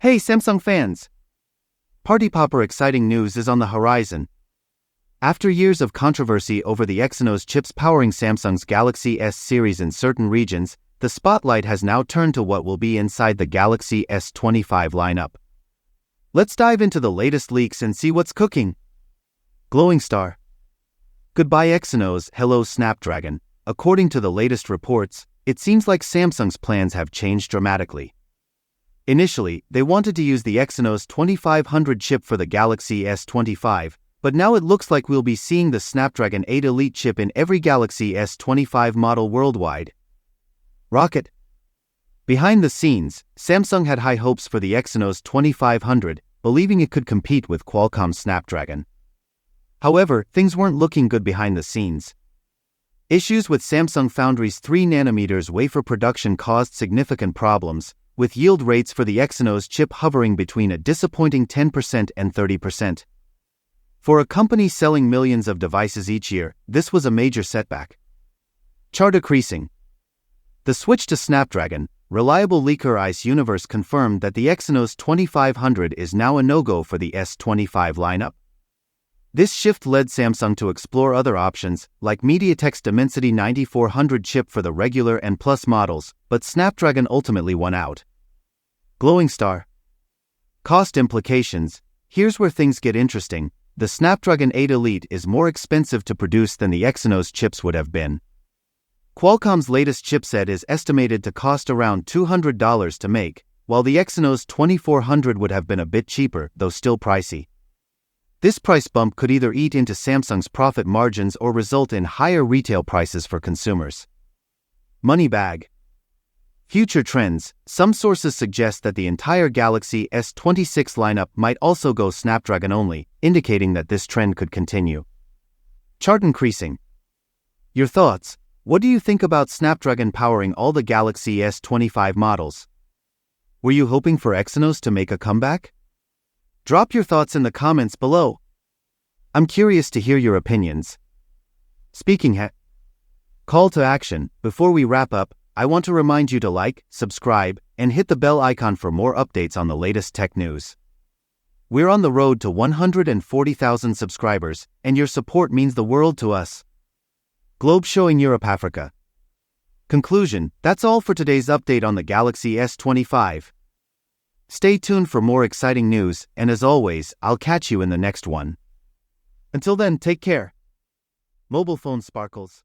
Hey Samsung fans! Party popper exciting news is on the horizon. After years of controversy over the Exynos chips powering Samsung's Galaxy S series in certain regions, the spotlight has now turned to what will be inside the Galaxy S25 lineup. Let's dive into the latest leaks and see what's cooking. Glowing star. Goodbye Exynos, hello Snapdragon. According to the latest reports, it seems like Samsung's plans have changed dramatically. Initially, they wanted to use the Exynos 2500 chip for the Galaxy S25, but now it looks like we'll be seeing the Snapdragon 8 Elite chip in every Galaxy S25 model worldwide. Rocket. Behind the scenes, Samsung had high hopes for the Exynos 2500, believing it could compete with Qualcomm's Snapdragon. However, things weren't looking good behind the scenes. Issues with Samsung Foundry's 3nm wafer production caused significant problems, with yield rates for the Exynos chip hovering between a disappointing 10% and 30%. For a company selling millions of devices each year, this was a major setback. Chart decreasing. The switch to Snapdragon, reliable leaker ICE Universe confirmed that the Exynos 2500 is now a no-go for the S25 lineup. This shift led Samsung to explore other options, like MediaTek's Dimensity 9400 chip for the regular and Plus models, but Snapdragon ultimately won out. Glowing star. Cost implications. Here's where things get interesting. The Snapdragon 8 Elite is more expensive to produce than the Exynos chips would have been. Qualcomm's latest chipset is estimated to cost around $200 to make, while the Exynos 2400 would have been a bit cheaper, though still pricey. This price bump could either eat into Samsung's profit margins or result in higher retail prices for consumers. Money bag. Future trends. Some sources suggest that the entire Galaxy S26 lineup might also go Snapdragon only, indicating that this trend could continue. Chart increasing. Your thoughts? What do you think about Snapdragon powering all the Galaxy S25 models? Were you hoping for Exynos to make a comeback? Drop your thoughts in the comments below. I'm curious to hear your opinions. Call to action. Before we wrap up, I want to remind you to like, subscribe, and hit the bell icon for more updates on the latest tech news. We're on the road to 140,000 subscribers, and your support means the world to us. Globe showing Europe Africa. Conclusion. That's all for today's update on the Galaxy S25. Stay tuned for more exciting news, and as always, I'll catch you in the next one. Until then, take care. Mobile phone sparkles.